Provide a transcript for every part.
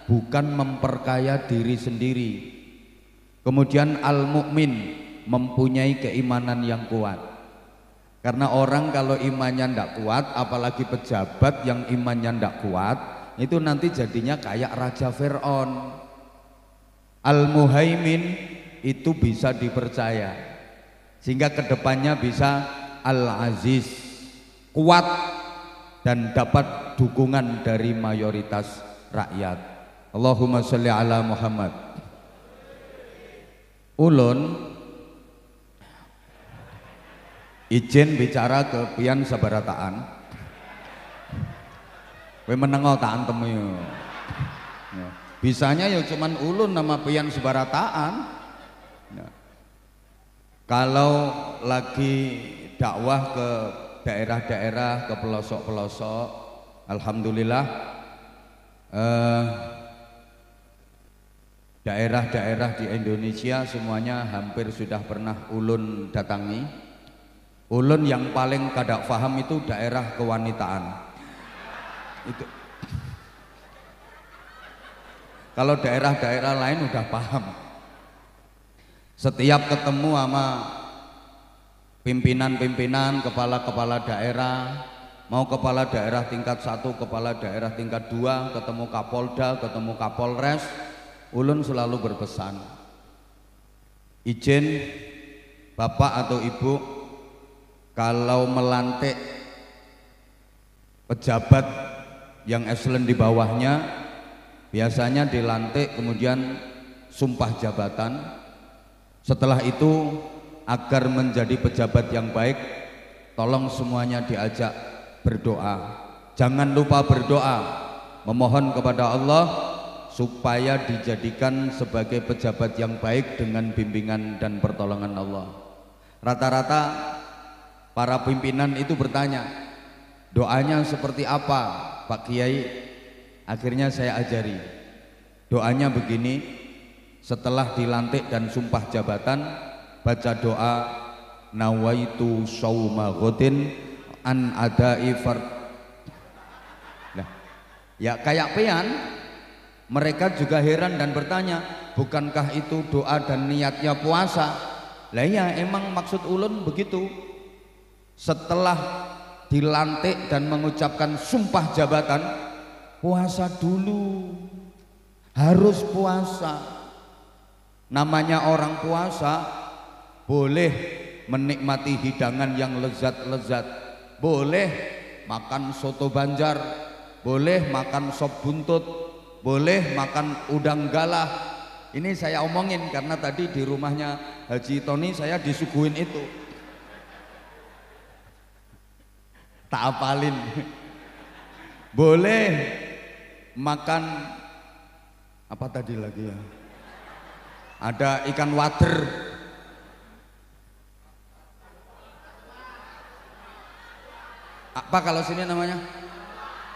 bukan memperkaya diri sendiri. Kemudian al-mukmin, mempunyai keimanan yang kuat. Karena orang kalau imannya ndak kuat, apalagi pejabat yang imannya ndak kuat, itu nanti jadinya kayak Raja Fir'aun. Al-Muhaimin itu bisa dipercaya, sehingga kedepannya bisa Al-Aziz, kuat dan dapat dukungan dari mayoritas rakyat. Allahumma sholli ala Muhammad. Ulun izin bicara ke pian sabarataan. Kowe menengo tak antem yo. Bisanya ya cuman ulun nama pian sabarataan. Nah, kalau lagi dakwah ke daerah-daerah, ke pelosok-pelosok, alhamdulillah daerah-daerah di Indonesia semuanya hampir sudah pernah ulun datangi. Ulun yang paling kadak paham itu daerah kewanitaan. Itu. Kalau daerah-daerah lain udah paham. Setiap ketemu sama pimpinan-pimpinan, kepala-kepala daerah, mau kepala daerah tingkat 1, kepala daerah tingkat 2, ketemu Kapolda, ketemu Kapolres, ulun selalu berpesan, izin bapak atau ibu kalau melantik pejabat yang eselon di bawahnya, biasanya dilantik kemudian sumpah jabatan. Setelah itu agar menjadi pejabat yang baik, tolong semuanya diajak berdoa. Jangan lupa berdoa, memohon kepada Allah supaya dijadikan sebagai pejabat yang baik dengan bimbingan dan pertolongan Allah. Rata-rata para pimpinan itu bertanya, doanya seperti apa Pak Kiai? Akhirnya saya ajari, doanya begini, setelah dilantik dan sumpah jabatan, baca doa nawaitu shauma ghadin an adai fard. Nah, ya kayak pian, mereka juga heran dan bertanya, bukankah itu doa dan niatnya puasa? Lah ya, emang maksud ulun begitu. Setelah dilantik dan mengucapkan sumpah jabatan, puasa dulu, harus puasa. Namanya orang puasa boleh menikmati hidangan yang lezat-lezat, boleh makan soto Banjar, boleh makan sop buntut, boleh makan udang galah. Ini saya omongin karena tadi di rumahnya Haji Tony saya disuguhin itu, tak apalin. Boleh makan apa tadi lagi ya, ada ikan wader, apa kalau sini namanya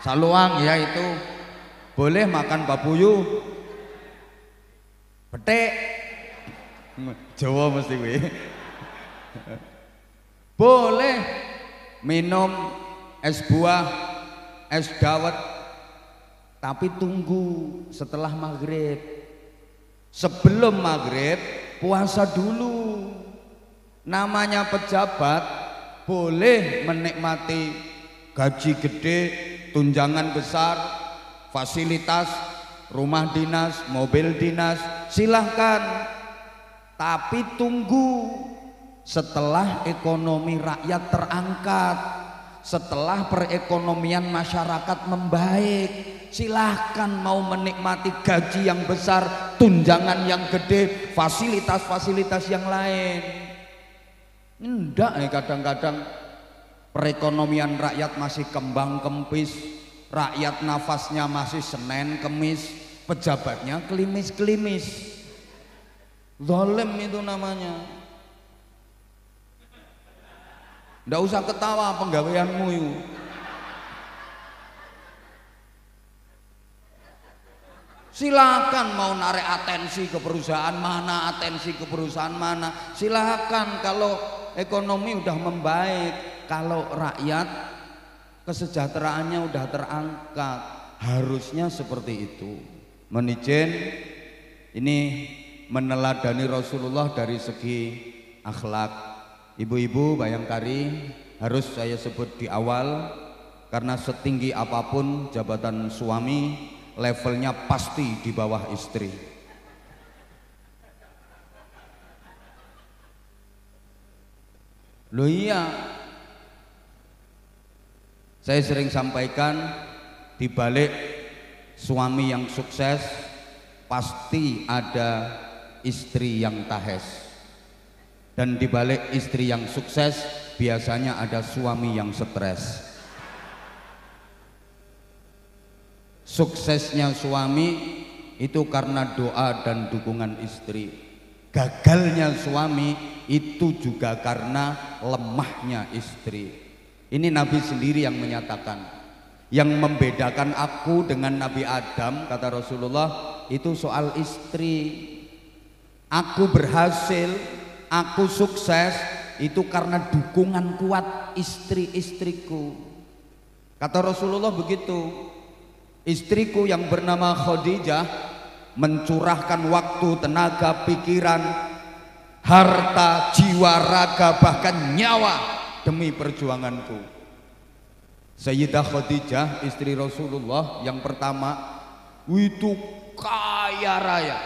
saluang ya, itu boleh makan babuyu, petik Jawa mesti gue. Boleh minum es buah, es dawet, tapi tunggu setelah maghrib. Sebelum maghrib puasa dulu. Namanya pejabat boleh menikmati gaji gede, tunjangan besar, fasilitas, rumah dinas, mobil dinas, silahkan. Tapi tunggu setelah ekonomi rakyat terangkat, setelah perekonomian masyarakat membaik, silahkan mau menikmati gaji yang besar, tunjangan yang gede, fasilitas-fasilitas yang lain. Enggak nih, kadang-kadang perekonomian rakyat masih kembang kempis, rakyat nafasnya masih Senin Kemis, pejabatnya kelimis-kelimis. Zalim itu namanya. Nggak usah ketawa penggaweanmu itu. Silakan mau narik atensi ke perusahaan mana, atensi ke perusahaan mana, silakan kalau ekonomi udah membaik, kalau rakyat kesejahteraannya udah terangkat, harusnya seperti itu. Mohon izin, ini meneladani Rasulullah dari segi akhlak. Ibu-ibu bayangkari harus saya sebut di awal, karena setinggi apapun jabatan suami, levelnya pasti di bawah istri. Loh iya, saya sering sampaikan, di balik suami yang sukses pasti ada istri yang tahes, dan di balik istri yang sukses biasanya ada suami yang stres. Suksesnya suami itu karena doa dan dukungan istri. Gagalnya suami itu juga karena lemahnya istri. Ini Nabi sendiri yang menyatakan. Yang membedakan aku dengan Nabi Adam, kata Rasulullah, itu soal istri. Aku berhasil, aku sukses itu karena dukungan kuat istri-istriku. Kata Rasulullah begitu. Istriku yang bernama Khadijah mencurahkan waktu, tenaga, pikiran, harta, jiwa, raga, bahkan nyawa demi perjuanganku. Sayyidah Khadijah, istri Rasulullah yang pertama, itu kaya raya,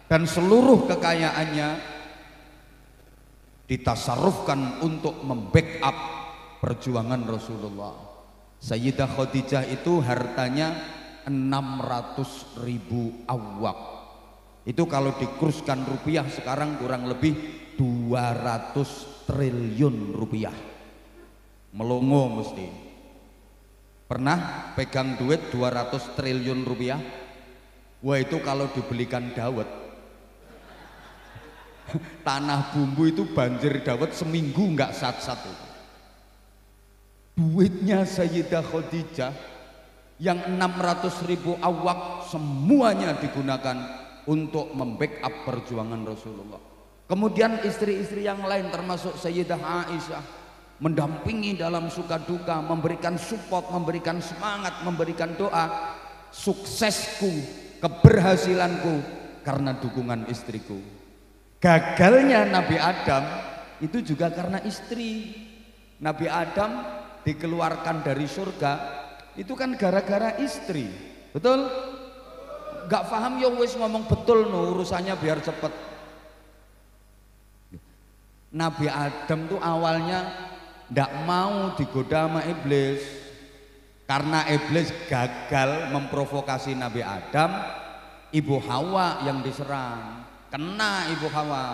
dan seluruh kekayaannya ditasarrufkan untuk membackup perjuangan Rasulullah. Sayyidah Khadijah itu hartanya 600.000 awak. Itu kalau dikurskan rupiah sekarang kurang lebih 200 triliun rupiah. Melongo mesti. Pernah pegang duit 200 triliun rupiah? Wah, itu kalau dibelikan dawet, tanah bumbu itu banjir dawet seminggu nggak satu-satu. Duitnya Sayyidah Khadijah yang 600.000 awak semuanya digunakan untuk membackup perjuangan Rasulullah. Kemudian istri-istri yang lain termasuk Sayyidah Aisyah mendampingi dalam suka duka, memberikan support, memberikan semangat, memberikan doa. Suksesku, keberhasilanku karena dukungan istriku. Gagalnya Nabi Adam itu juga karena istri. Nabi Adam dikeluarkan dari surga itu kan gara-gara istri. Betul? Gak paham ya wis ngomong betul no, urusannya biar cepet. Nabi Adam tuh awalnya ndak mau digoda sama iblis, karena iblis gagal memprovokasi Nabi Adam. Ibu Hawa yang diserang, kena Ibu Hawa.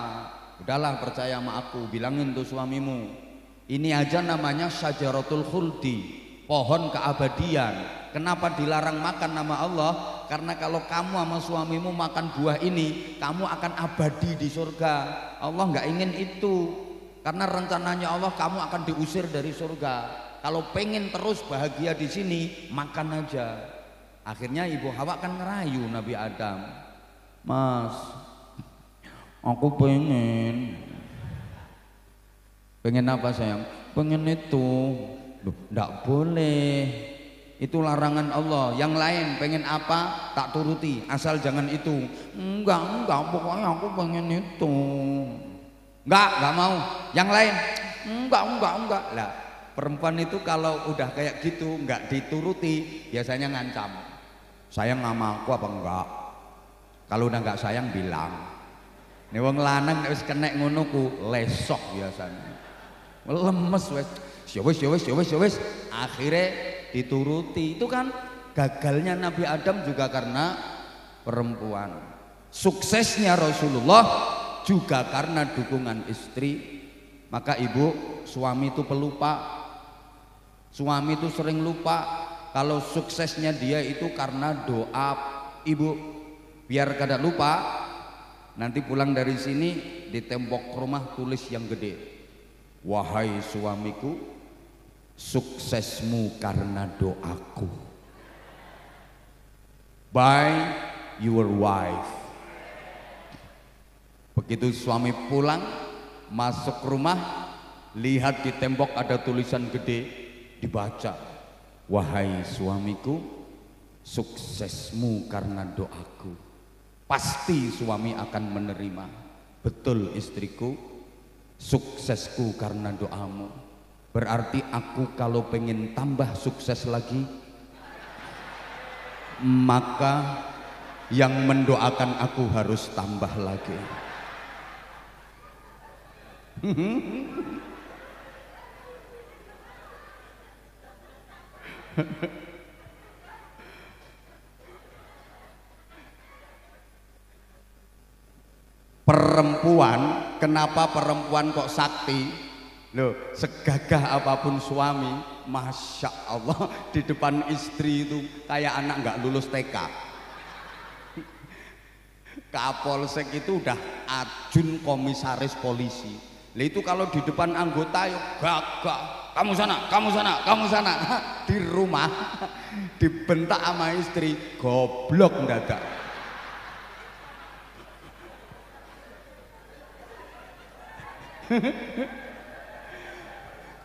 Udahlah, percaya sama aku, bilangin tuh suamimu, ini aja namanya syajaratul khuldi, pohon keabadian. Kenapa dilarang makan nama Allah? Karena kalau kamu sama suamimu makan buah ini, kamu akan abadi di surga. Allah nggak ingin itu. Karena rencananya Allah kamu akan diusir dari surga. Kalau pengen terus bahagia di sini, makan aja. Akhirnya Ibu Hawa kan ngerayu Nabi Adam. Mas, aku pengen apa sayang? Pengen itu. Loh, enggak boleh. Itu larangan Allah. Yang lain pengen apa tak turuti, asal jangan itu. Enggak, pokoknya aku pengen itu. Enggak mau. Yang lain enggak. Lah, perempuan itu kalau udah kayak gitu enggak dituruti biasanya ngancam. Sayang sama aku apa enggak? Kalau udah enggak sayang bilang. Nih wong lanang nek wis kenek ngono ku lesok biasanya. Lemes wis. Ya wis. Akhirnya dituruti. Itu kan gagalnya Nabi Adam juga karena perempuan. Suksesnya Rasulullah juga karena dukungan istri. Maka ibu, suami itu pelupa. Suami itu sering lupa kalau suksesnya dia itu karena doa. Ibu, biar kada lupa, nanti pulang dari sini di tembok rumah tulis yang gede, wahai suamiku, suksesmu karena doaku. By your wife. Begitu suami pulang, masuk rumah, lihat di tembok ada tulisan gede, dibaca, wahai suamiku, suksesmu karena doaku. Pasti suami akan menerima. Betul istriku, suksesku karena doamu. Berarti aku kalau pengen tambah sukses lagi, maka yang mendoakan aku harus tambah lagi. Perempuan, kenapa perempuan kok sakti? Loh, segagah apapun suami, masya Allah, di depan istri itu kayak anak nggak lulus TK. Kapolsek itu udah ajun komisaris polisi. Lah itu kalau di depan anggota yuk gagah, kamu sana, kamu sana, kamu sana. Di rumah dibentak sama istri, goblok mendadak.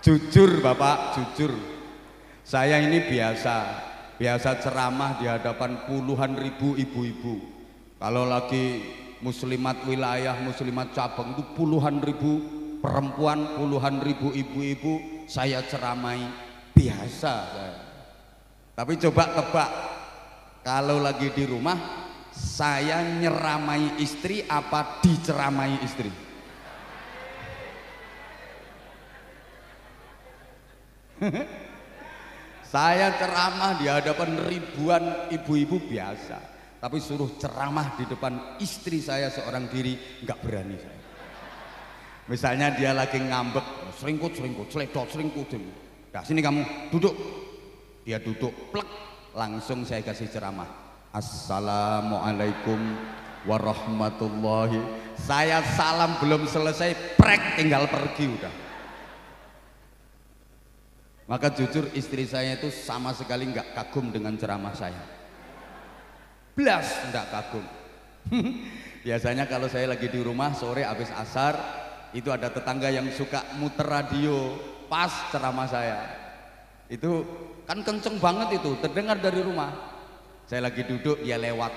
Jujur Bapak, jujur, saya ini biasa ceramah di hadapan puluhan ribu ibu-ibu. Kalau lagi muslimat wilayah, muslimat cabang itu puluhan ribu perempuan, puluhan ribu ibu-ibu saya ceramai, biasa saya. Tapi coba tebak, kalau lagi di rumah saya nyeramai istri apa diceramai istri? Saya ceramah di hadapan ribuan ibu-ibu biasa, tapi suruh ceramah di depan istri saya seorang diri nggak berani saya. Misalnya dia lagi ngambek, seringkut, celedot, seringkut. Nah sini kamu duduk, dia duduk, plek, langsung saya kasih ceramah. Assalamualaikum warahmatullahi. Saya salam belum selesai, prek tinggal pergi udah. Maka jujur istri saya itu sama sekali nggak kagum dengan ceramah saya. Blas nggak kagum. Biasanya kalau saya lagi di rumah sore habis asar, itu ada tetangga yang suka muter radio pas ceramah saya. Itu kan kenceng banget itu, terdengar dari rumah. Saya lagi duduk, dia lewat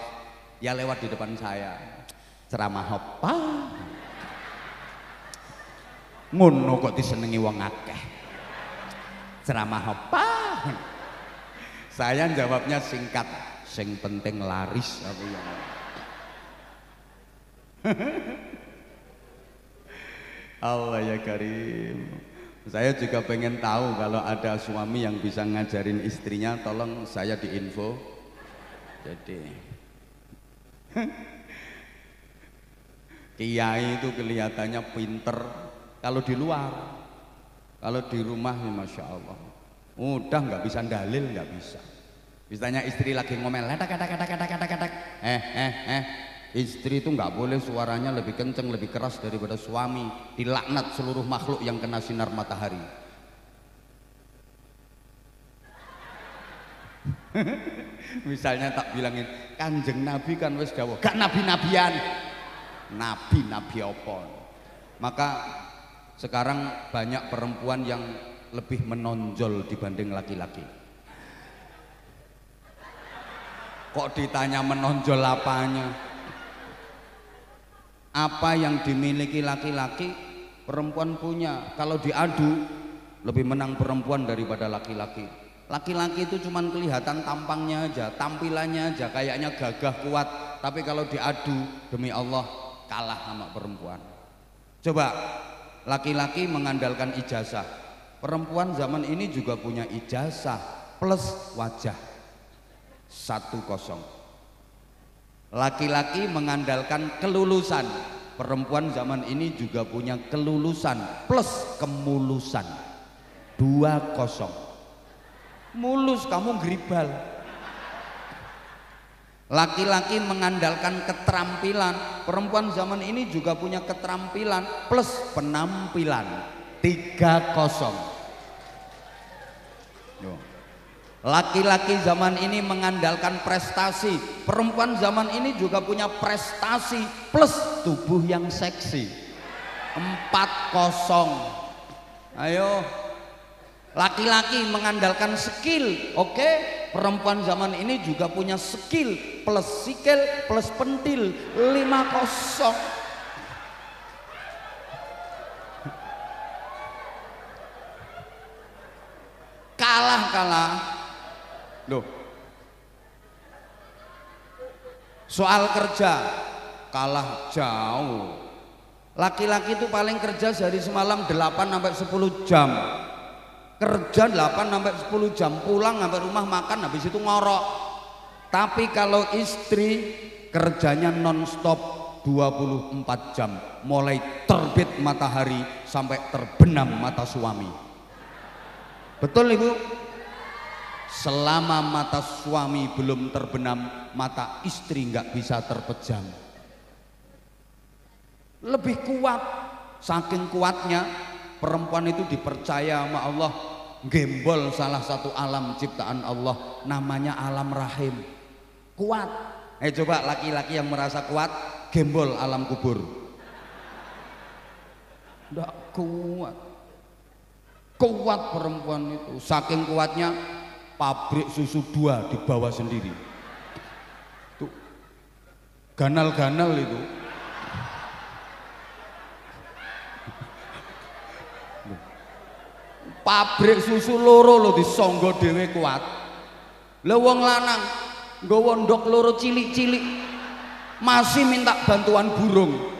di depan saya. Ceramah apa? Ngono kok disenengi wong akeh. Ceramah apa? Saya jawabnya singkat, sing penting laris aku yang. Allah ya Karim. Saya juga pengen tahu kalau ada suami yang bisa ngajarin istrinya, tolong saya diinfo. Jadi kiai itu kelihatannya pinter kalau di luar. Kalau di rumah ya Masya Allah udah nggak bisa dalil, nggak bisa. Misalnya istri lagi ngomel istri itu nggak boleh suaranya lebih kenceng, lebih keras daripada suami, dilaknat seluruh makhluk yang kena sinar matahari. Misalnya tak bilangin Kanjeng Nabi kan wis dawuh gak nabi-nabian, nabi apa. Maka sekarang banyak perempuan yang lebih menonjol dibanding laki-laki. Kok ditanya menonjol apanya? Apa yang dimiliki laki-laki perempuan punya. Kalau diadu lebih menang perempuan daripada laki-laki. Laki-laki itu cuman kelihatan tampangnya aja, tampilannya aja kayaknya gagah kuat, tapi kalau diadu demi Allah kalah sama perempuan. Coba laki-laki mengandalkan ijazah, perempuan zaman ini juga punya ijazah plus wajah 1-0. Laki-laki mengandalkan kelulusan, perempuan zaman ini juga punya kelulusan plus kemulusan 2-0. Mulus kamu geribal. Laki-laki mengandalkan keterampilan, perempuan zaman ini juga punya keterampilan plus penampilan 3-0. Laki-laki zaman ini mengandalkan prestasi, perempuan zaman ini juga punya prestasi plus tubuh yang seksi 4-0. Ayo, laki-laki mengandalkan skill, oke? perempuan zaman ini juga punya skill plus sikil plus pentil 50. Kalah loh. Soal kerja kalah jauh. Laki-laki itu paling kerja sehari semalam 8 sampai 10 jam. Kerja 8 sampai 10 jam, pulang sampai rumah makan, habis itu ngorok. Tapi kalau istri kerjanya non-stop 24 jam, mulai terbit matahari sampai terbenam mata suami. Betul Ibu? Selama mata suami belum terbenam, mata istri nggak bisa terpejam. Lebih kuat, saking kuatnya perempuan itu dipercaya sama Allah gembol salah satu alam ciptaan Allah, namanya alam rahim. Kuat. Coba laki-laki yang merasa kuat gembol alam kubur. Nggak kuat. Kuat perempuan itu, saking kuatnya pabrik susu 2 dibawa sendiri. Tuh ganal-ganal itu. Pabrik susu loro lo disonggo dhewe kuat. Lah wong lanang nggawa ndok loro cilik-cilik masih minta bantuan burung.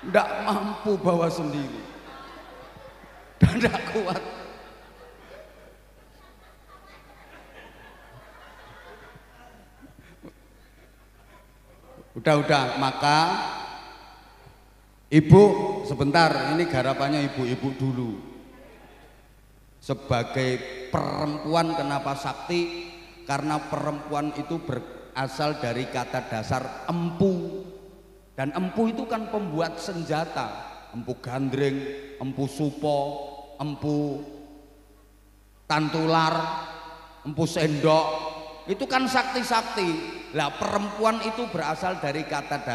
Ndak mampu bawa sendiri. Dan ndak kuat. Udah, maka Ibu sebentar, ini garapannya ibu-ibu dulu. Sebagai perempuan kenapa sakti? Karena perempuan itu berasal dari kata dasar empu, dan empu itu kan pembuat senjata. Empu gandring, empu supo, empu tantular, empu sendok, itu kan sakti-sakti. Lah perempuan itu berasal dari kata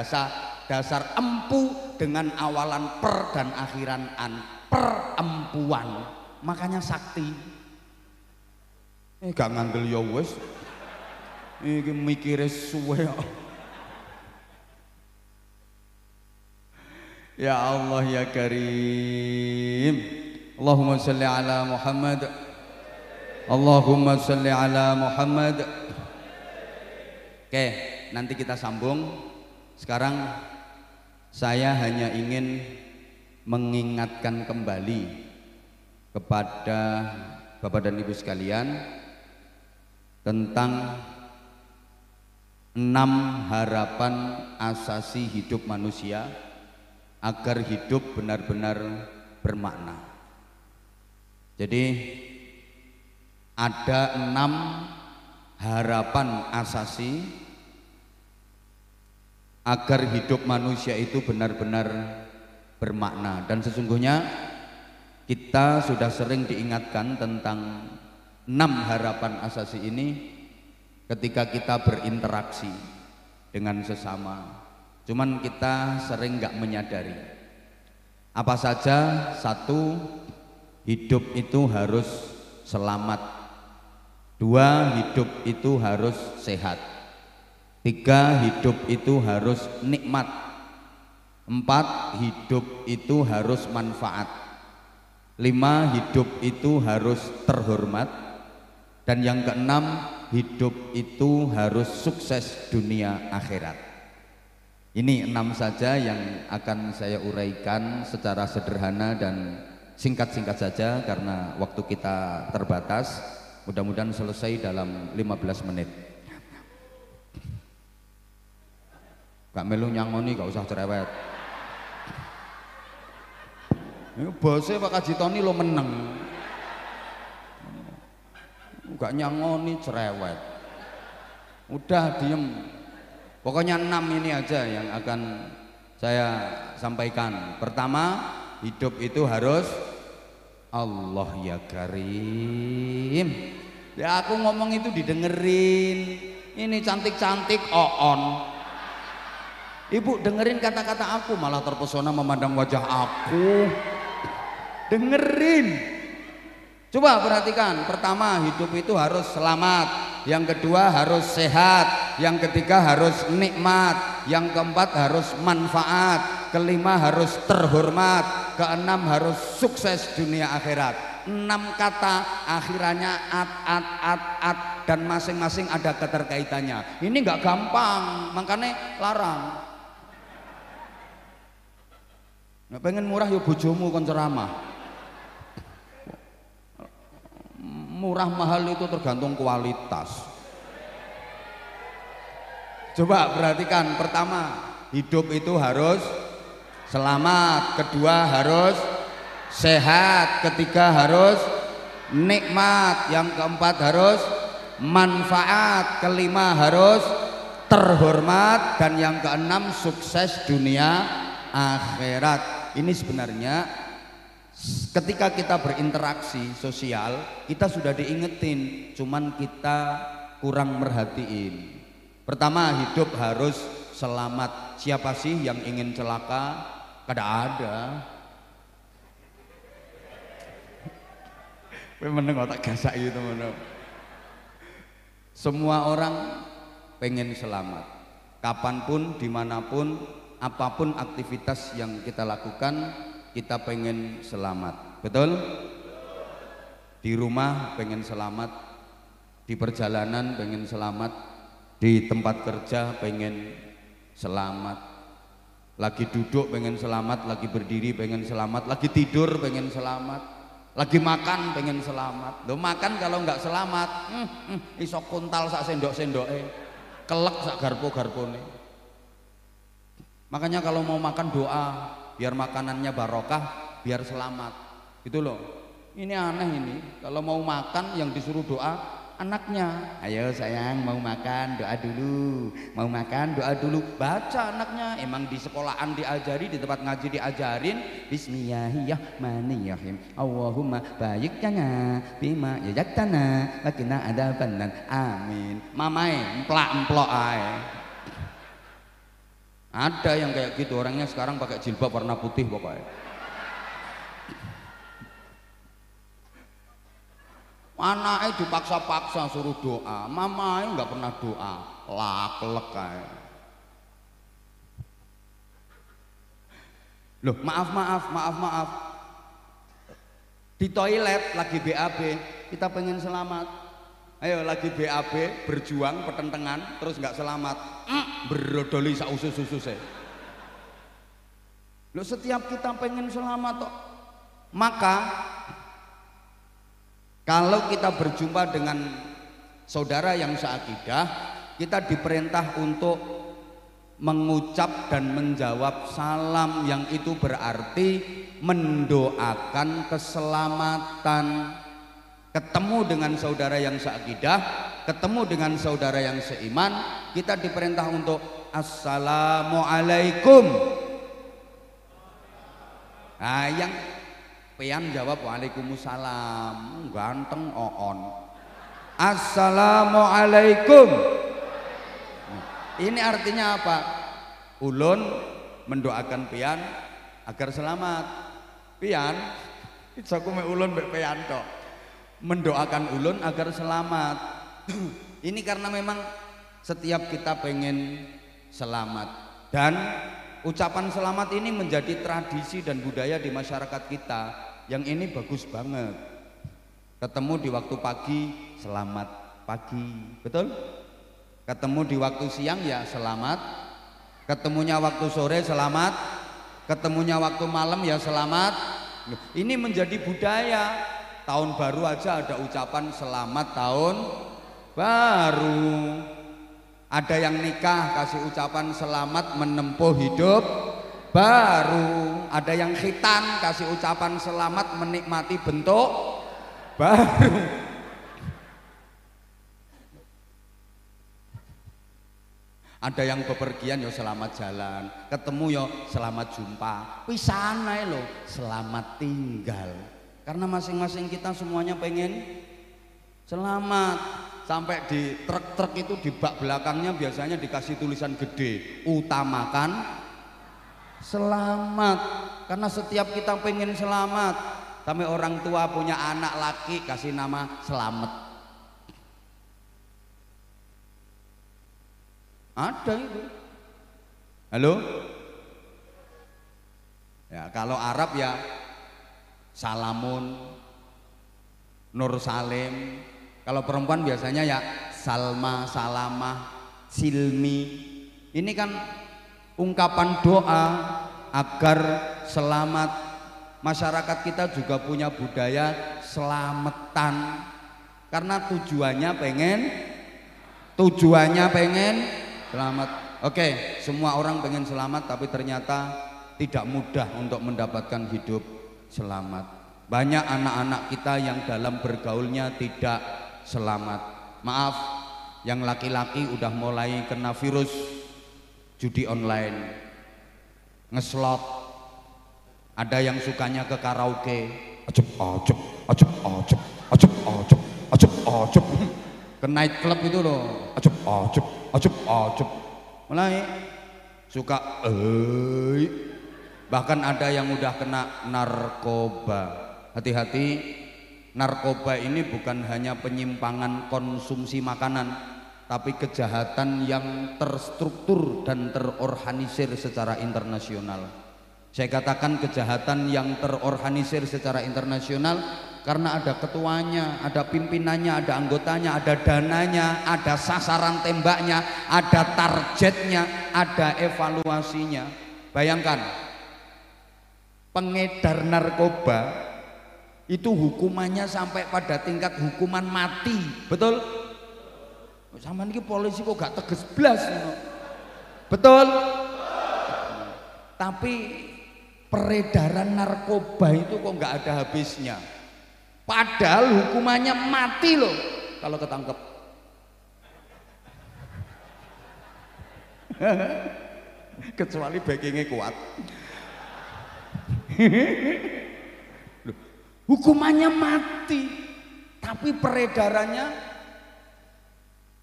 dasar empu dengan awalan per dan akhiran an, perempuan. Makanya sakti. Gak ngandel ya wis. Iki mikire suwe. Ya Allah ya Karim. Allahumma shalli ala Muhammad. Allahumma shalli ala Muhammad. Oke, nanti kita sambung. Sekarang saya hanya ingin mengingatkan kembali kepada Bapak dan Ibu sekalian tentang 6 harapan asasi hidup manusia agar hidup benar-benar bermakna. Jadi ada 6 harapan asasi agar hidup manusia itu benar-benar bermakna, dan sesungguhnya kita sudah sering diingatkan tentang 6 harapan asasi ini ketika kita berinteraksi dengan sesama. Cuman kita sering nggak menyadari. Apa saja? 1, hidup itu harus selamat. 2, hidup itu harus sehat. 3, hidup itu harus nikmat. 4, hidup itu harus manfaat. 5, hidup itu harus terhormat. Dan yang ke-6, hidup itu harus sukses dunia akhirat. Ini 6 saja yang akan saya uraikan secara sederhana dan singkat-singkat saja karena waktu kita terbatas. Mudah-mudahan selesai dalam 15 menit. Gak melu nyangoni, gak usah cerewet. Ini bosnya Pak Kaji Tony lo meneng. Gak nyangoni cerewet. Udah diem. Pokoknya 6 ini aja yang akan saya sampaikan. Pertama, hidup itu harus Allah ya Karim. Ya aku ngomong itu didengerin. Ini cantik-cantik on. Ibu dengerin kata-kata aku, malah terpesona memandang wajah aku. Dengerin. Coba perhatikan, pertama hidup itu harus selamat, yang kedua harus sehat, yang ketiga harus nikmat, yang keempat harus manfaat, kelima harus terhormat, keenam harus sukses dunia akhirat. 6 kata akhirannya at, dan masing-masing ada keterkaitannya. Ini nggak gampang, makanya larang. Nggak pengen murah ya bojomu kon ceramah. Murah mahal itu tergantung kualitas. Coba perhatikan, pertama hidup itu harus selamat, kedua harus sehat, ketiga harus nikmat, yang keempat harus manfaat, kelima harus terhormat, dan yang keenam sukses dunia akhirat. Ini sebenarnya ketika kita berinteraksi sosial kita sudah diingetin, cuman kita kurang merhatiin. Pertama, hidup harus selamat. Siapa sih yang ingin celaka? Kada ada. Meneng otak gasak itu teman. Semua orang pengen selamat. Kapanpun, dimanapun, apapun aktivitas yang kita lakukan, kita pengen selamat, betul? Di rumah pengen selamat, di perjalanan pengen selamat, di tempat kerja pengen selamat, lagi duduk pengen selamat, lagi berdiri pengen selamat, lagi tidur pengen selamat, lagi makan pengen selamat. Loh, makan kalau nggak selamat, iso kuntal sak sendok-sendoke, kelek sak garpo-garpone. Makanya kalau mau makan doa biar makanannya barokah, biar selamat, gitu loh. Ini aneh ini, kalau mau makan yang disuruh doa anaknya. Ayo sayang mau makan, doa dulu. Mau makan, doa dulu. Baca anaknya, emang di sekolahan diajari, di tempat ngaji diajarin Bismillahirrahmanirrahim, Allahumma baik jana bima yajaktana wakina adabannan, amin. Mamae emplak-emplok ae. Ada yang kayak gitu, orangnya sekarang pakai jilbab warna putih pokoknya. Anaknya dipaksa-paksa suruh doa, mamanya nggak pernah doa, laklek kayak. Loh, maaf. Di toilet lagi BAB, kita pengen selamat. Ayo lagi BAB, berjuang, pertentangan, terus nggak selamat, berodoli sak usus-ususnya. Loh, setiap kita pengen selamat toh. Maka kalau kita berjumpa dengan saudara yang seakidah, kita diperintah untuk mengucap dan menjawab salam, yang itu berarti mendoakan keselamatan. Ketemu dengan saudara yang seakidah, ketemu dengan saudara yang seiman, kita diperintah untuk assalamualaikum. Nah, yang pean jawab waalaikumsalam, ganteng oon. Assalamualaikum. Ini artinya apa? Ulun mendoakan pian agar selamat. Pian, isaku me ulun mbek pian tok. Mendoakan ulun agar selamat. Ini karena memang setiap kita pengen selamat, dan ucapan selamat ini menjadi tradisi dan budaya di masyarakat kita. Yang ini bagus banget. Ketemu di waktu pagi, selamat pagi, betul? Ketemu di waktu siang ya selamat, ketemunya waktu sore selamat, ketemunya waktu malam ya selamat. Ini menjadi budaya. Tahun baru aja ada ucapan selamat tahun baru. Ada yang nikah kasih ucapan selamat menempuh hidup baru. Ada yang khitan kasih ucapan selamat menikmati bentuk baru. Ada yang bepergian ya selamat jalan, ketemu ya selamat jumpa, pisahan ae lho selamat tinggal. Karena masing-masing kita semuanya pengen selamat. Sampai di truk-truk itu di bak belakangnya biasanya dikasih tulisan gede, utamakan selamat. Karena setiap kita pengen selamat. Sampai orang tua punya anak laki kasih nama Selamet. Ada itu. Halo? Ya, kalau Arab ya Salamun, Nur Salim. Kalau perempuan biasanya ya Salma, Salamah, Silmi. Ini kan ungkapan doa agar selamat. Masyarakat kita juga punya budaya selamatan karena tujuannya pengen selamat. Oke, semua orang pengen selamat, tapi ternyata tidak mudah untuk mendapatkan hidup selamat. Banyak anak-anak kita yang dalam bergaulnya tidak selamat. Maaf, yang laki-laki udah mulai kena virus judi online, ngeslot. Ada yang sukanya ke karaoke, ajep ajep ajep ajep ajep ajep ajep ajep, ke night club itu loh, ajep ajep ajep ajep, mulai suka bahkan ada yang udah kena narkoba. Hati-hati, narkoba ini bukan hanya penyimpangan konsumsi makanan, tapi kejahatan yang terstruktur dan terorganisir secara internasional. Saya katakan kejahatan yang terorganisir secara internasional karena ada ketuanya, ada pimpinannya, ada anggotanya, ada dananya, ada sasaran tembaknya, ada targetnya, ada evaluasinya. Bayangkan, pengedar narkoba itu hukumannya sampai pada tingkat hukuman mati, betul? Sama ini polisi kok gak tegas blas, betul? Tapi peredaran narkoba itu kok nggak ada habisnya, padahal hukumannya mati loh kalau ketangkep. Kecuali backingnya kuat. Hukumannya mati, tapi peredarannya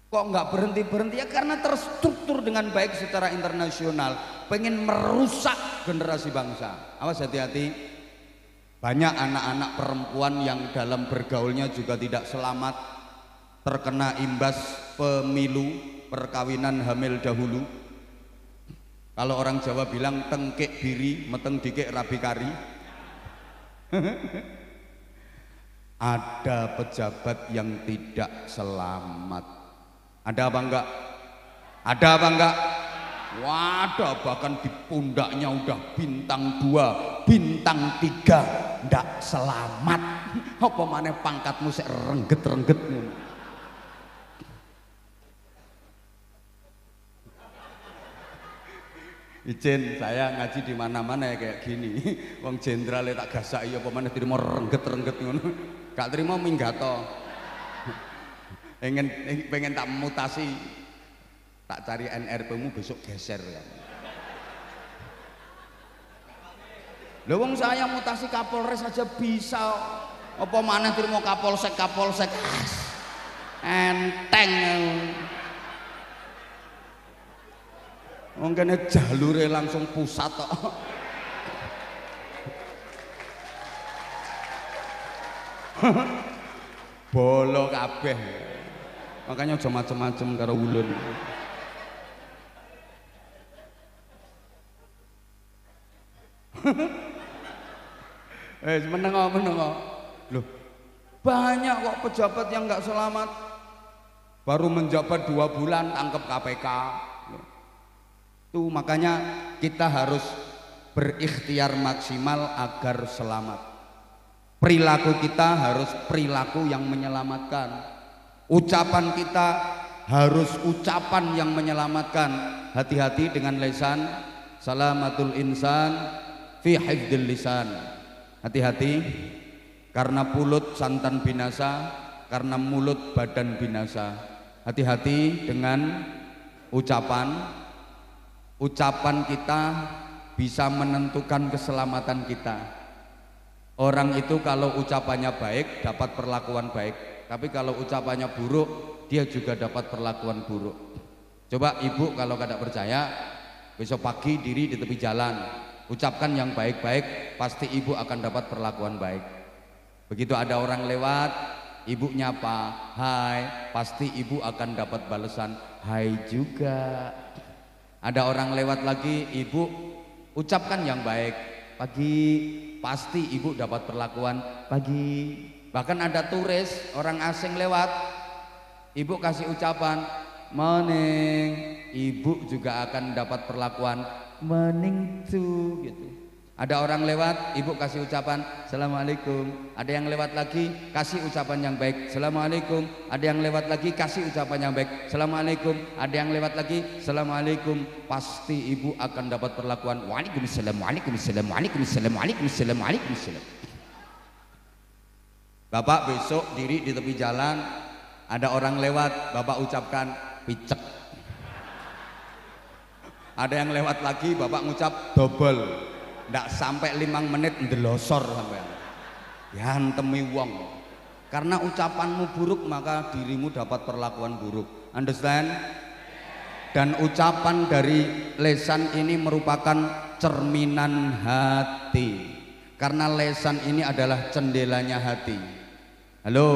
kok nggak berhenti-berhenti, ya karena terstruktur dengan baik secara internasional, pengen merusak generasi bangsa. Awas, hati-hati, banyak anak-anak perempuan yang dalam bergaulnya juga tidak selamat, terkena imbas pemilu, perkawinan hamil dahulu. Kalau orang Jawa bilang tengkek biri meteng dikek rabi kari. Ada pejabat yang tidak selamat. Ada apa enggak? Ada apa enggak? Waduh, bahkan di pundaknya udah bintang 2, bintang 3, ndak selamat. Apa maneh pangkatmu sik rengget-rengget ngono. Izin saya ngaji di mana-mana ya kayak gini. Wong jenderal tak gasaki apa maneh trimo rengget-rengget ngono. Gak trimo minggato. Pengen tak mutasi, tak cari NRP-mu besok geser ya. Lho wong saya mutasi Kapolres saja bisa, apa maneh trimo Kapolsek enteng. Wong kene jalure langsung pusat kok. Bolo kabeh. Makanya aja macem-macem karo ulun. Menengok. Loh, banyak kok pejabat yang nggak selamat. Baru menjabat 2 bulan tangkep KPK. Tuh makanya kita harus berikhtiar maksimal agar selamat. Perilaku kita harus perilaku yang menyelamatkan. Ucapan kita harus ucapan yang menyelamatkan. Hati-hati dengan lisan. Salamatul insan fi hifdzil lisan. Hati-hati, karena mulut santan binasa, karena mulut badan binasa. Hati-hati dengan ucapan. Ucapan kita bisa menentukan keselamatan kita. Orang itu kalau ucapannya baik dapat perlakuan baik, tapi kalau ucapannya buruk dia juga dapat perlakuan buruk. Coba ibu kalau tidak percaya, besok pagi diri di tepi jalan, ucapkan yang baik-baik, pasti ibu akan dapat perlakuan baik. Begitu ada orang lewat, ibu nyapa, hai, pasti ibu akan dapat balasan, hai juga. Ada orang lewat lagi, ibu ucapkan yang baik, pagi, pasti ibu dapat perlakuan pagi. Bahkan ada turis, orang asing lewat, ibu kasih ucapan morning, ibu juga akan dapat perlakuan morning too gitu. Ada orang lewat, ibu kasih ucapan assalamualaikum. Ada yang lewat lagi, kasih ucapan yang baik assalamualaikum. Ada yang lewat lagi, kasih ucapan yang baik assalamualaikum. Ada yang lewat lagi assalamualaikum. Pasti ibu akan dapat perlakuan waalaikumsalam, waalaikumsalam, waalaikumsalam, waalaikumsalam, waalaikumsalam. Bapak besok diri di tepi jalan, ada orang lewat, bapak ucapkan picek. Ada yang lewat lagi, bapak ngucap double. Ndak sampai 5 menit ndelosor sampean. Diantemi wong. Karena ucapanmu buruk maka dirimu dapat perlakuan buruk. Understand? Dan ucapan dari lesan ini merupakan cerminan hati. Karena lesan ini adalah jendelanya hati. Halo?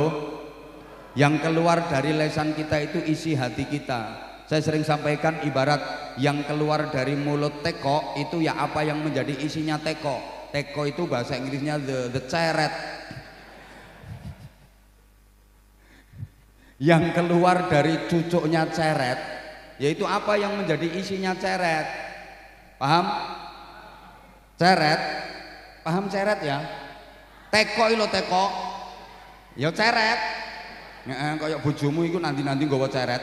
Yang keluar dari lesan kita itu isi hati kita. Saya sering sampaikan ibarat yang keluar dari mulut teko itu ya apa yang menjadi isinya teko. Teko itu bahasa Inggrisnya the ceret. Yang keluar dari cucuknya ceret yaitu apa yang menjadi isinya ceret. Paham? Ceret. Paham ceret ya? Teko ilo teko. Ya ceret. Kayak bojomu iku nanti-nanti nggawa ceret.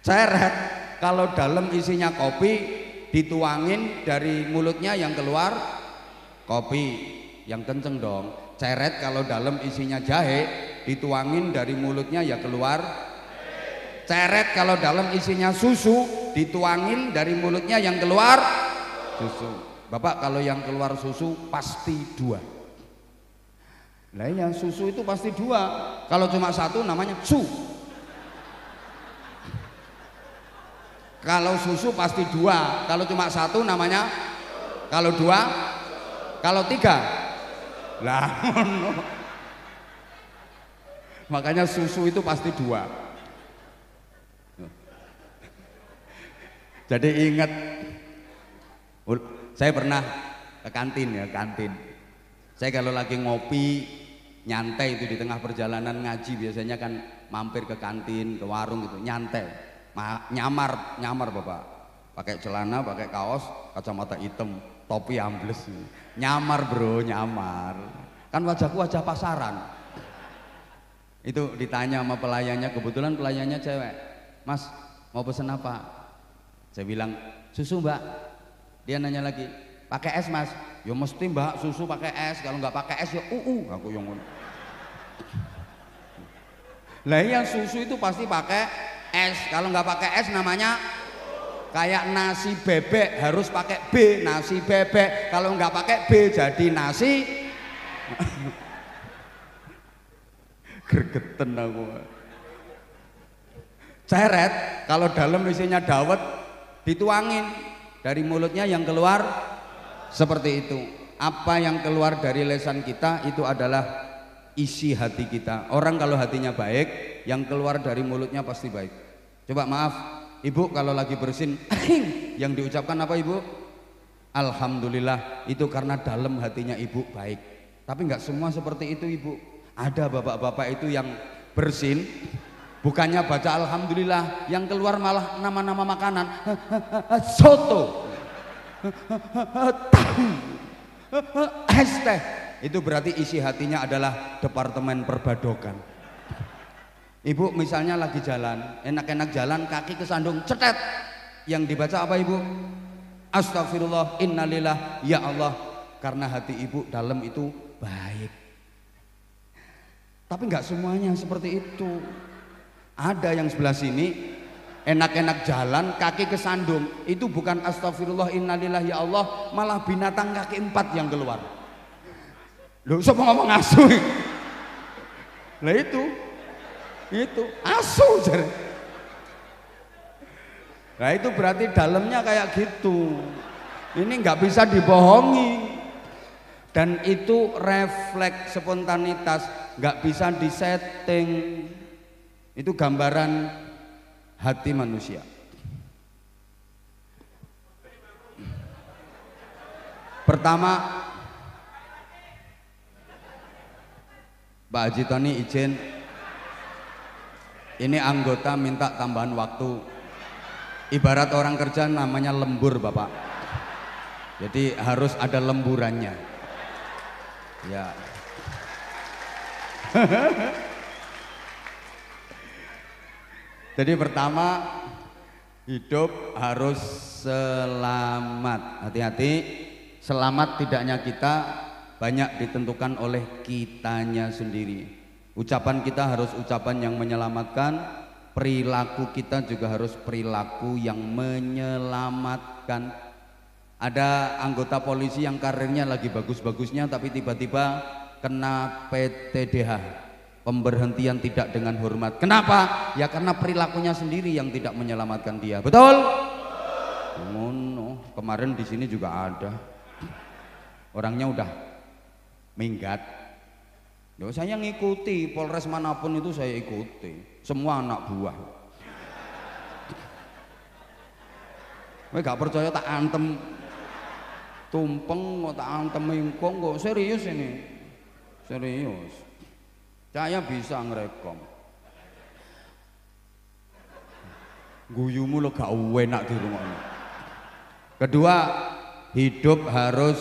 Ceret kalau dalam isinya kopi dituangin dari mulutnya yang keluar kopi yang kenceng dong. Ceret kalau dalam isinya jahe dituangin dari mulutnya ya keluar. Ceret kalau dalam isinya susu dituangin dari mulutnya yang keluar susu. Bapak kalau yang keluar susu pasti 2. Lah yang susu itu pasti 2. Kalau cuma 1 namanya su. Kalau susu pasti 2, kalau cuma 1 namanya, kalau 2, kalau 3, lah no. Makanya susu itu pasti 2. Jadi ingat, saya pernah ke kantin ya, kantin. Saya kalau lagi ngopi, nyantai itu di tengah perjalanan ngaji biasanya kan mampir ke kantin, ke warung gitu, nyantai. Nyamar bapak, pakai celana, pakai kaos, kacamata hitam, topi ambles, nyamar bro, nyamar. Kan wajahku wajah pasaran. Itu ditanya sama pelayannya, kebetulan pelayannya cewek, mas mau pesen apa? Saya bilang susu mbak. Dia nanya lagi, pakai es mas? Ya mesti mbak, susu pakai es. Kalau nggak pakai es ya aku yang ngono. Lah yang susu itu pasti pakai es. Kalau nggak pakai es namanya kayak nasi bebek, harus pakai B, nasi bebek. Kalau nggak pakai B jadi nasi gregeten aku. Ceret kalau dalam isinya dawet dituangin dari mulutnya yang keluar seperti itu. Apa yang keluar dari lesan kita itu adalah isi hati kita. Orang kalau hatinya baik, yang keluar dari mulutnya pasti baik. Coba maaf, ibu kalau lagi bersin, yang diucapkan apa ibu? Alhamdulillah. Itu karena dalam hatinya ibu baik. Tapi nggak semua seperti itu ibu. Ada bapak-bapak itu yang bersin, bukannya baca alhamdulillah, yang keluar malah nama-nama makanan. Soto, es teh. Itu berarti isi hatinya adalah departemen perbadokan. Ibu misalnya lagi jalan, enak-enak jalan, kaki kesandung, cetet. Yang dibaca apa ibu? Astagfirullah, innalillah, ya Allah. Karena hati ibu dalam itu baik. Tapi nggak semuanya seperti itu. Ada yang sebelah sini, enak-enak jalan, kaki kesandung. Itu bukan astagfirullah, innalillah, ya Allah. Malah binatang kaki 4 yang keluar. Loh, siapa ngomong asu? Lah itu asu jare. Nah itu berarti dalamnya kayak gitu. Ini nggak bisa dibohongi. Dan itu refleks spontanitas, nggak bisa disetting. Itu gambaran hati manusia. Pertama, Pak Haji Tony izin, ini anggota minta tambahan waktu. Ibarat orang kerja namanya lembur Bapak, jadi harus ada lemburannya ya. Jadi pertama, hidup harus selamat. Hati-hati, selamat tidaknya kita banyak ditentukan oleh kitanya sendiri. Ucapan kita harus ucapan yang menyelamatkan, perilaku kita juga harus perilaku yang menyelamatkan. Ada anggota polisi yang karirnya lagi bagus-bagusnya tapi tiba-tiba kena PTDH, pemberhentian tidak dengan hormat. Kenapa? Ya karena perilakunya sendiri yang tidak menyelamatkan dia. Betul? Oh, no. Kemarin di sini juga ada. Orangnya udah minggat. Loh, saya ngikuti Polres manapun itu saya ikuti, semua anak buah. Kowe gak percaya tak antem tumpeng kok, tak antem mingkong kok. Serius ini, serius. Saya bisa ngerekom. Guyumu lo gak enak di rumah. Kedua, hidup harus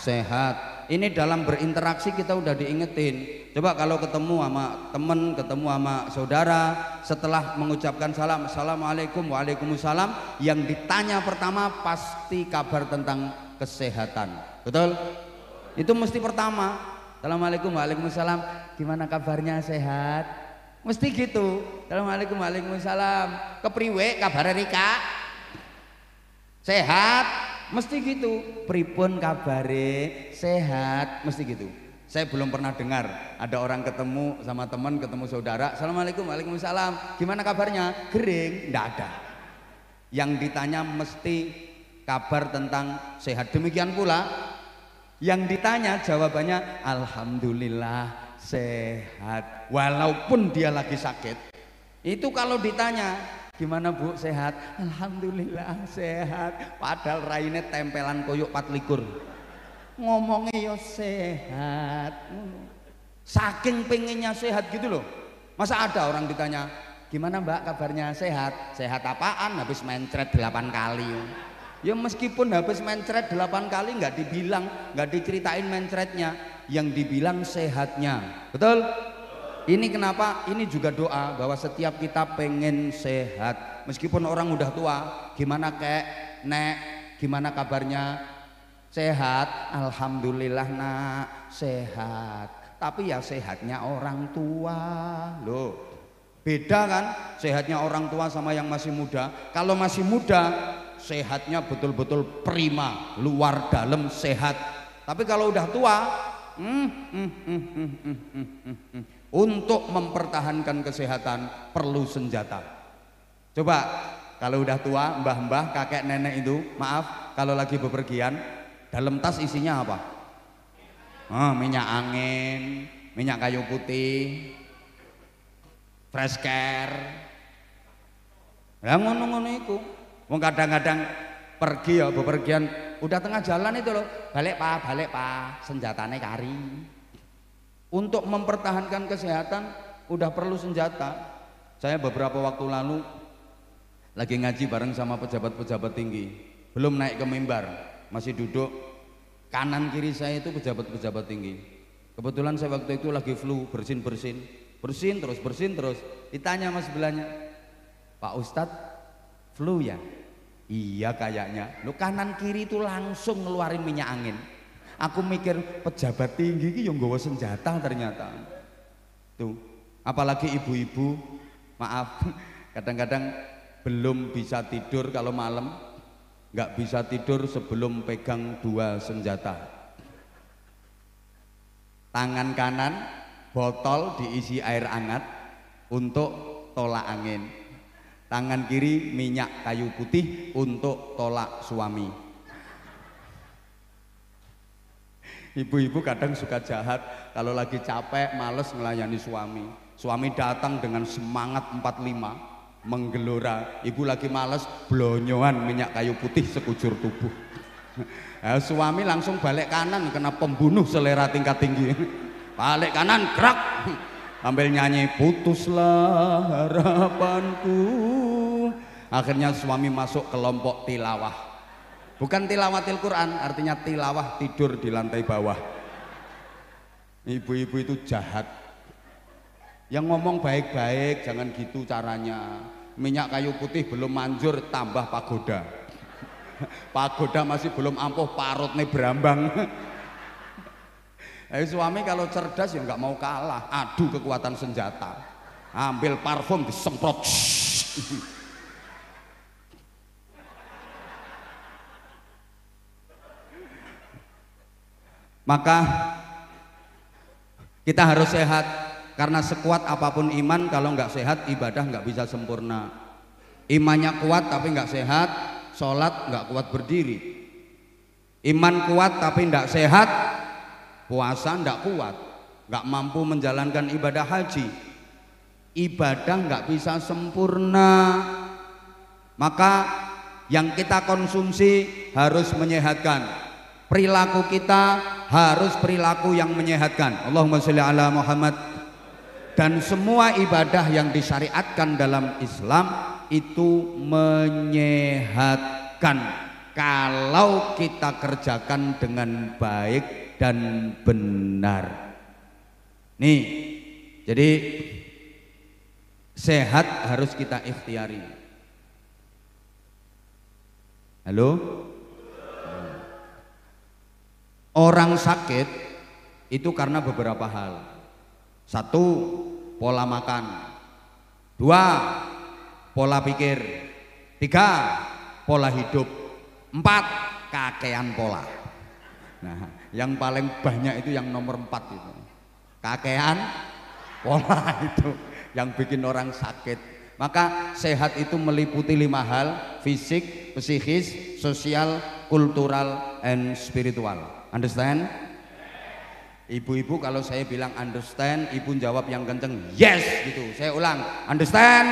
sehat. Ini dalam berinteraksi kita udah diingetin. Coba kalau ketemu sama temen, ketemu sama saudara, setelah mengucapkan salam, assalamualaikum, waalaikumsalam, yang ditanya pertama pasti kabar tentang kesehatan. Betul? Itu mesti pertama. Assalamualaikum, waalaikumsalam, gimana kabarnya, sehat? Mesti gitu. Assalamualaikum, waalaikumsalam, kepriwe kabar Rika? Sehat? Mesti gitu. Pripun kabare, sehat? Mesti gitu. Saya belum pernah dengar ada orang ketemu sama teman, ketemu saudara, assalamualaikum, waalaikumsalam, gimana kabarnya? Gering? Nggak ada. Yang ditanya mesti kabar tentang sehat. Demikian pula yang ditanya jawabannya alhamdulillah sehat, walaupun dia lagi sakit. Itu kalau ditanya gimana Bu, sehat? Alhamdulillah sehat, padahal raine tempelan koyok 24. Ngomongnya ya sehat, saking pengennya sehat gitu loh. Masa ada orang ditanya gimana Mbak kabarnya, sehat? Sehat apaan, habis mencret 8 kali. Ya meskipun habis mencret 8 kali nggak dibilang, nggak diceritain mencretnya, yang dibilang sehatnya. Betul? Ini kenapa? Ini juga doa bahwa setiap kita pengen sehat. Meskipun orang udah tua, gimana kek, nek, gimana kabarnya? Sehat, alhamdulillah nak, sehat. Tapi ya sehatnya orang tua loh. Beda kan sehatnya orang tua sama yang masih muda. Kalau masih muda sehatnya betul-betul prima, luar dalam sehat. Tapi kalau udah tua, untuk mempertahankan kesehatan perlu senjata. Coba kalau udah tua, mbah-mbah, kakek nenek itu, maaf, kalau lagi bepergian, dalam tas isinya apa? Minyak angin, minyak kayu putih, fresh care. Lah ngono-ngono iku. Wong kadang-kadang pergi ya bepergian, udah tengah jalan itu loh, balik pak, senjatane kari. Untuk mempertahankan kesehatan udah perlu senjata. Saya beberapa waktu lalu lagi ngaji bareng sama pejabat-pejabat tinggi, belum naik ke mimbar, masih duduk. Kanan kiri saya itu pejabat-pejabat tinggi. Kebetulan saya waktu itu lagi flu, bersin terus. Ditanya mas sebelahnya, Pak Ustadz flu ya? Iya kayaknya. Lu kanan kiri itu langsung ngeluarin minyak angin. Aku mikir pejabat tinggi ini yang nggawa senjata ternyata. Tuh, apalagi ibu-ibu, maaf, kadang-kadang belum bisa tidur kalau malam, nggak bisa tidur sebelum pegang 2 senjata. Tangan kanan botol diisi air hangat untuk tolak angin. Tangan kiri minyak kayu putih untuk tolak suami. Ibu-ibu kadang suka jahat kalau lagi capek, males melayani suami. Suami datang dengan semangat 45, menggelora. Ibu lagi males, blonyoan minyak kayu putih sekujur tubuh. Nah, suami langsung balik kanan, kena pembunuh selera tingkat tinggi. Balik kanan, gerak. Sambil nyanyi, putuslah harapanku. Akhirnya suami masuk kelompok tilawah. Bukan tilawatil Quran, artinya tilawah, tidur di lantai bawah. Ibu-ibu itu jahat. Yang ngomong baik-baik, jangan gitu caranya. Minyak kayu putih belum manjur, tambah pagoda. Pagoda masih belum ampuh, parutnya berambang. Suami kalau cerdas ya nggak mau kalah, adu kekuatan senjata. Ambil parfum disemprot. Maka kita harus sehat, karena sekuat apapun iman, kalau nggak sehat ibadah nggak bisa sempurna. Imannya kuat tapi nggak sehat, sholat nggak kuat berdiri. Iman kuat tapi nggak sehat, puasa nggak kuat, nggak mampu menjalankan ibadah haji. Ibadah nggak bisa sempurna. Maka yang kita konsumsi harus menyehatkan. Perilaku kita harus perilaku yang menyehatkan. Allahumma sholli ala Muhammad. Dan semua ibadah yang disyariatkan dalam Islam itu menyehatkan kalau kita kerjakan dengan baik dan benar. Nih, jadi sehat harus kita ikhtiari. Halo? Orang sakit itu karena beberapa hal. Satu, pola makan. Dua, pola pikir. Tiga, pola hidup. Empat, kakean pola. Nah, yang paling banyak itu yang nomor 4 itu. Kakean pola itu yang bikin orang sakit. Maka sehat itu meliputi 5 hal: fisik, psikis, sosial, kultural, and spiritual. Understand? Ibu-ibu kalau saya bilang understand, ibu jawab yang kenceng yes gitu. Saya ulang, understand?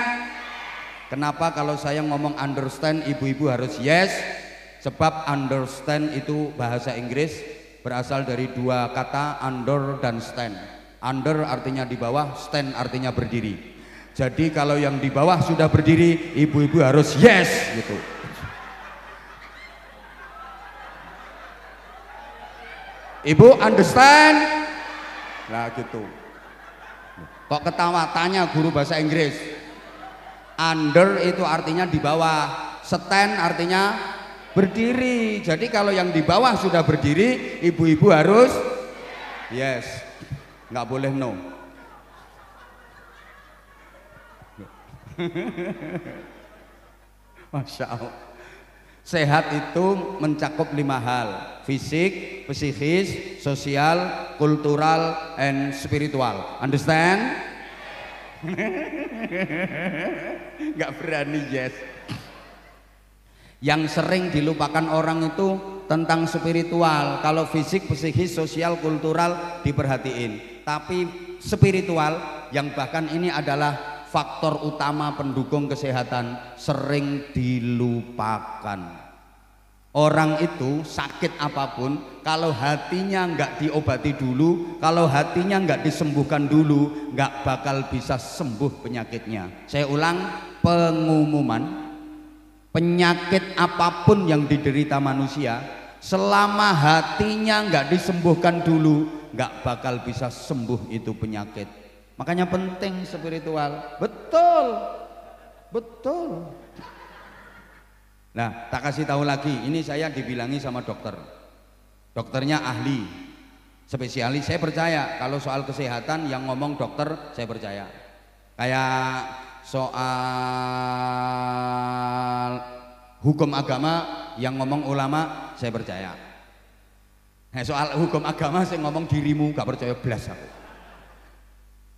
Kenapa kalau saya ngomong understand ibu-ibu harus yes? Sebab understand itu bahasa Inggris, berasal dari 2 kata, under dan stand. Under artinya di bawah, stand artinya berdiri. Jadi kalau yang di bawah sudah berdiri, ibu-ibu harus yes gitu. Ibu understand? Nah gitu. Kok ketawa? Tanya guru bahasa Inggris. Under itu artinya di bawah, stand artinya berdiri. Jadi kalau yang di bawah sudah berdiri, ibu-ibu harus yes, nggak boleh no. Masya Allah. Sehat itu mencakup 5 hal: fisik, psikis, sosial, kultural, and spiritual. Understand? Nggak berani yes. Yang sering dilupakan orang itu tentang spiritual. Kalau fisik, psikis, sosial, kultural diperhatiin, tapi spiritual yang bahkan ini adalah faktor utama pendukung kesehatan sering dilupakan. Orang itu sakit apapun, kalau hatinya nggak diobati dulu, kalau hatinya nggak disembuhkan dulu, nggak bakal bisa sembuh penyakitnya. Saya ulang, pengumuman, penyakit apapun yang diderita manusia, selama hatinya nggak disembuhkan dulu, nggak bakal bisa sembuh itu penyakit. Makanya penting spiritual. Betul, betul. Nah, tak kasih tahu lagi, ini saya dibilangi sama dokter. Dokternya ahli, spesialis. Saya percaya kalau soal kesehatan yang ngomong dokter, saya percaya. Kayak soal hukum agama yang ngomong ulama, saya percaya. Nah, soal hukum agama saya ngomong dirimu, gak percaya belas aku.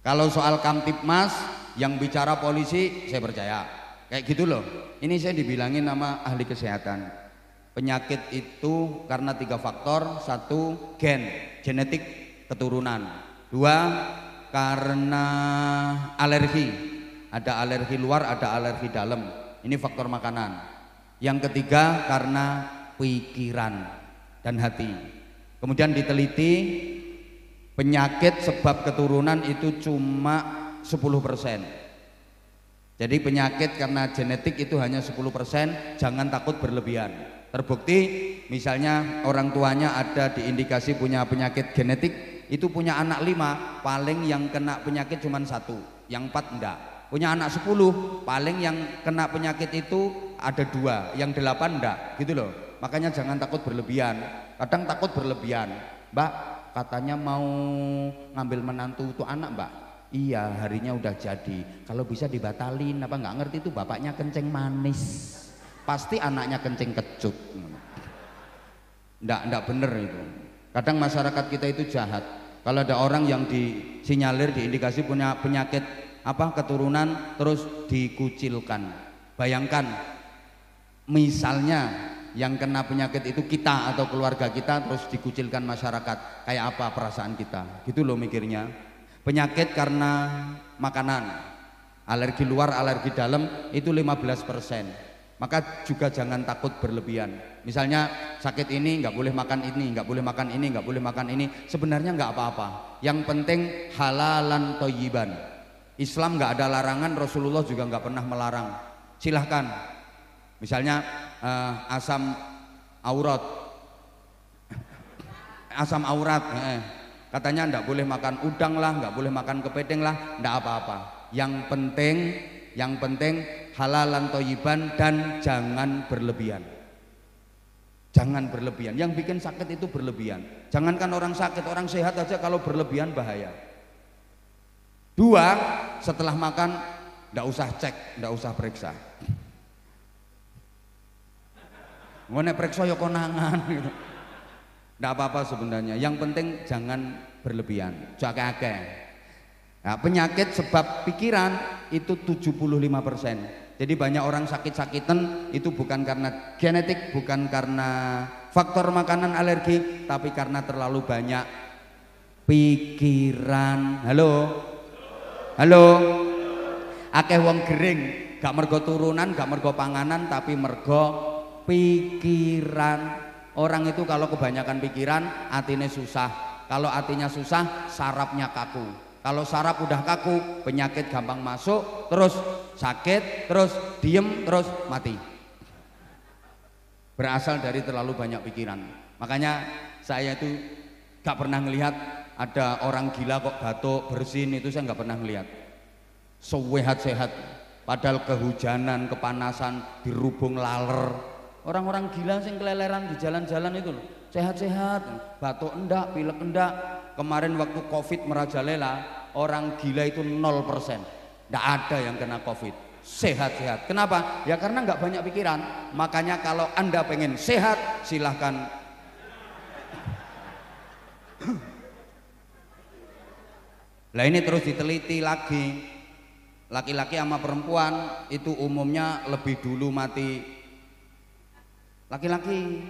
Kalau soal Kamtibmas yang bicara polisi, saya percaya. Kayak gitu loh. Ini saya dibilangin nama ahli kesehatan. Penyakit itu karena 3 faktor. 1, gen. genetik keturunan. Dua, karena alergi, ada alergi luar, ada alergi dalam, ini faktor makanan. Yang ketiga karena pikiran dan hati. Kemudian diteliti penyakit sebab keturunan itu cuma 10%. Jadi penyakit karena genetik itu hanya 10%, jangan takut berlebihan. Terbukti misalnya orang tuanya ada diindikasi punya penyakit genetik, itu punya anak 5, paling yang kena penyakit cuma 1, yang 4 enggak. Punya anak 10, paling yang kena penyakit itu ada 2, yang 8 enggak, gitu loh. Makanya jangan takut berlebihan. Kadang takut berlebihan, Mbak katanya mau ngambil menantu itu anak, Mbak. Iya, harinya udah jadi. Kalau bisa dibatalin, apa nggak ngerti itu bapaknya kencing manis. Pasti anaknya kencing kecut. Nggak bener itu. Kadang masyarakat kita itu jahat. Kalau ada orang yang disinyalir, diindikasi punya penyakit apa keturunan, terus dikucilkan. Bayangkan, misalnya yang kena penyakit itu kita atau keluarga kita, terus dikucilkan masyarakat. Kayak apa perasaan kita? Gitu loh mikirnya. Penyakit karena makanan, alergi luar, alergi dalam itu 15%. Maka juga jangan takut berlebihan. Misalnya sakit ini nggak boleh makan ini, nggak boleh makan ini, nggak boleh makan ini. Sebenarnya nggak apa-apa. Yang penting halalan thayyiban. Islam nggak ada larangan, Rasulullah juga nggak pernah melarang. Silahkan. Misalnya asam aurat. Katanya ndak boleh makan udang lah, nggak boleh makan kepiting lah, ndak apa-apa. Yang penting halalan thayyiban dan jangan berlebihan. Jangan berlebihan. Yang bikin sakit itu berlebihan. Jangankan orang sakit, orang sehat aja kalau berlebihan bahaya. Dua, setelah makan ndak usah cek, ndak usah periksa. Ngene periksa ya konangan gitu. Nggak apa-apa sebenarnya, yang penting jangan berlebihan, jangan akeh. Nah, penyakit sebab pikiran itu 75%. Jadi banyak orang sakit-sakitan itu bukan karena genetik, bukan karena faktor makanan alergi, tapi karena terlalu banyak pikiran. Halo, akeh wong gering, gak mergo turunan, gak mergo panganan, tapi mergo pikiran. Orang itu kalau kebanyakan pikiran, hatinya susah. Kalau hatinya susah, sarafnya kaku. Kalau saraf udah kaku, penyakit gampang masuk, terus sakit, terus diem, terus mati. Berasal dari terlalu banyak pikiran. Makanya saya itu gak pernah ngelihat ada orang gila kok batuk, bersin, itu saya gak pernah ngelihat. Sehat-sehat. Padahal kehujanan, kepanasan, dirubung laler. Orang-orang gila yang keleleran di jalan-jalan itu loh, sehat-sehat, batuk enggak, pilek enggak. Kemarin waktu Covid merajalela, orang gila itu 0%, enggak ada yang kena Covid, sehat-sehat. Kenapa? Ya karena enggak banyak pikiran. Makanya kalau Anda pengen sehat, silahkan. Lah ini terus diteliti lagi, laki-laki sama perempuan itu umumnya lebih dulu mati. Laki-laki,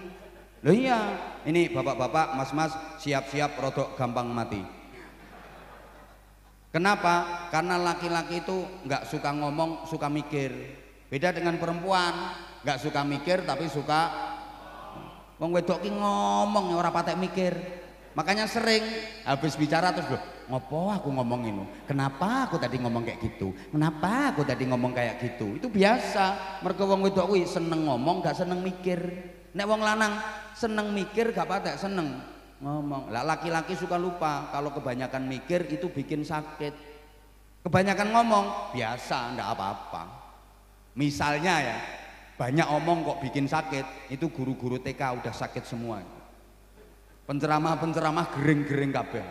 loh iya, ini bapak-bapak, mas-mas siap-siap rodok gampang mati. Kenapa? Karena laki-laki itu nggak suka ngomong, suka mikir. Beda dengan perempuan, nggak suka mikir tapi suka wong wedok ki ngomong ora patek mikir. Makanya sering habis bicara terus loh, ngopo aku ngomong ini? Kenapa aku tadi ngomong kayak gitu? Kenapa aku tadi ngomong kayak gitu? Itu biasa. Mergo wong wedok kuwi seneng ngomong, gak seneng mikir. Nek wong lanang seneng mikir, gak patek seneng ngomong. Lah laki-laki suka lupa kalau kebanyakan mikir itu bikin sakit. Kebanyakan ngomong biasa, ndak apa-apa. Misalnya ya, banyak omong kok bikin sakit, itu guru-guru TK udah sakit semua. Penceramah-penceramah gering-gering kabeh.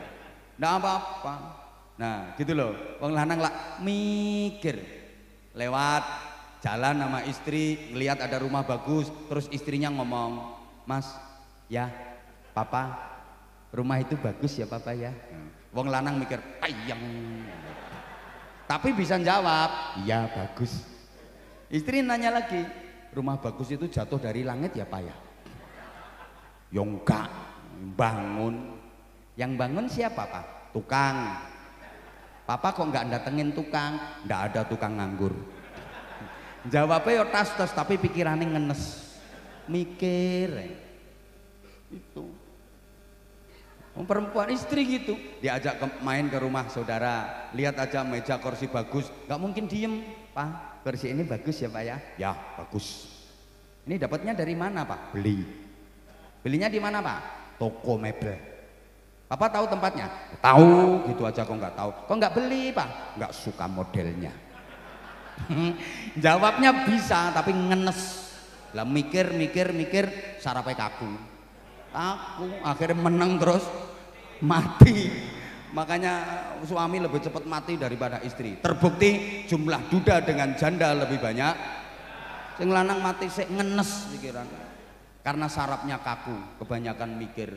Ndak apa-apa. Nah, gitu loh. Wong lanang lah mikir. Lewat jalan sama istri, ngelihat ada rumah bagus, terus istrinya ngomong, "Mas, ya, Papa, rumah itu bagus ya, Papa ya." Wong lanang mikir, "Ayang." Tapi bisa jawab, "Iya, bagus." Istri nanya lagi, "Rumah bagus itu jatuh dari langit ya, Pak ya?" "Ya enggak, bangun." Yang bangun siapa Pak? Tukang. Papa kok nggak datengin tukang? Nggak ada tukang nganggur. Jawabnya yo tas-tas tapi pikirannya ngenes, mikir itu. Perempuan istri gitu, diajak main ke rumah saudara, lihat aja meja kursi bagus, nggak mungkin diem. Pak, kursi ini bagus ya Pak ya? Ya bagus. Ini dapatnya dari mana Pak? Beli. Belinya di mana Pak? Toko mebel. Papa tahu tempatnya? Tahu, gitu aja kok nggak tahu. Kok nggak beli Pak? Nggak suka modelnya. Jawabnya bisa tapi ngenes lah, mikir sarapnya kaku, akhirnya menang terus mati. Makanya suami lebih cepat mati daripada istri. Terbukti jumlah duda dengan janda lebih banyak, sing lanang mati sik ngenes pikiran karena sarapnya kaku, kebanyakan mikir.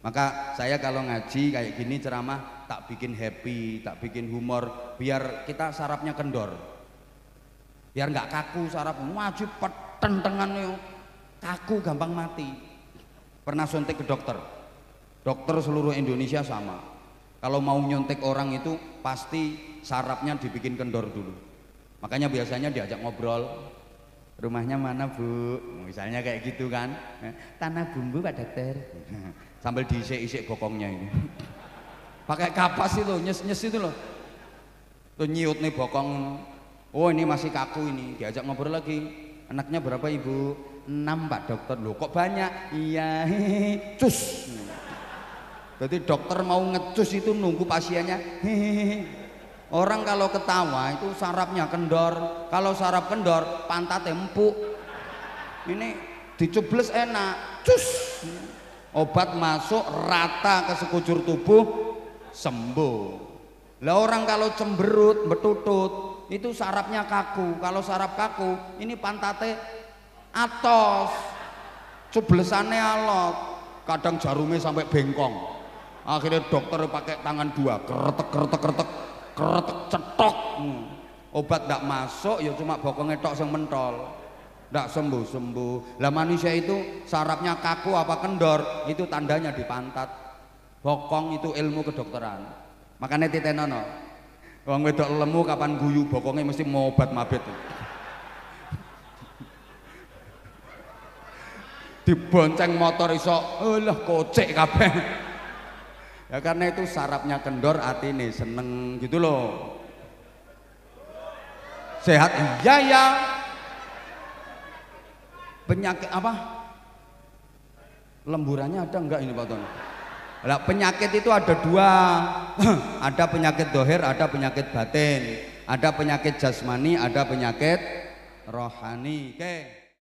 Maka saya kalau ngaji kayak gini ceramah tak bikin happy, tak bikin humor, biar kita sarapnya kendor, biar nggak kaku sarap. Wajib petentengan yo kaku gampang mati. Pernah suntik ke dokter seluruh Indonesia sama, kalau mau nyontek orang itu pasti sarapnya dibikin kendor dulu. Makanya biasanya diajak ngobrol, rumahnya mana Bu, misalnya kayak gitu kan. Tanah Bumbu Pak Dokter. Sambil diisik-isik bokongnya ini pakai kapas itu, nyes-nyes itu loh, tuh nyiut nih bokong. Oh ini masih kaku ini, diajak ngobrol lagi. Anaknya berapa Ibu? 6 Pak Dokter. Loh kok banyak? Iya, cus. Jadi dokter mau ngecus itu nunggu pasiennya. Orang kalau ketawa itu sarapnya kendor, kalau sarap kendor pantatnya empuk. Ini dicubles enak, cus. Obat masuk rata ke sekujur tubuh, sembuh. Lah orang kalau cemberut, betutut, itu sarapnya kaku. Kalau sarap kaku, ini pantatnya atos, cublesannya alot, kadang jarumnya sampai bengkong. Akhirnya dokter pakai tangan dua, keretek cetok. Obat tidak masuk, ya cuma bokongnya tok yang mentol, tidak sembuh. Lah manusia itu sarapnya kaku apa kendor, itu tandanya di pantat. Bokong itu ilmu kedokteran. Makanya titenono, wong wedok lemu kapan guyu bokongnya mesti mau obat mabit. Dibonceng motor iso, lah kocek kabeh. Ya karena itu sarapnya kendor, atine seneng gitu loh. Sehat iya ya. Penyakit apa? Lemburannya ada enggak ini Pak Ton? Lah penyakit itu ada dua. Ada penyakit dohir, ada penyakit batin. Ada penyakit jasmani, ada penyakit rohani. Oke.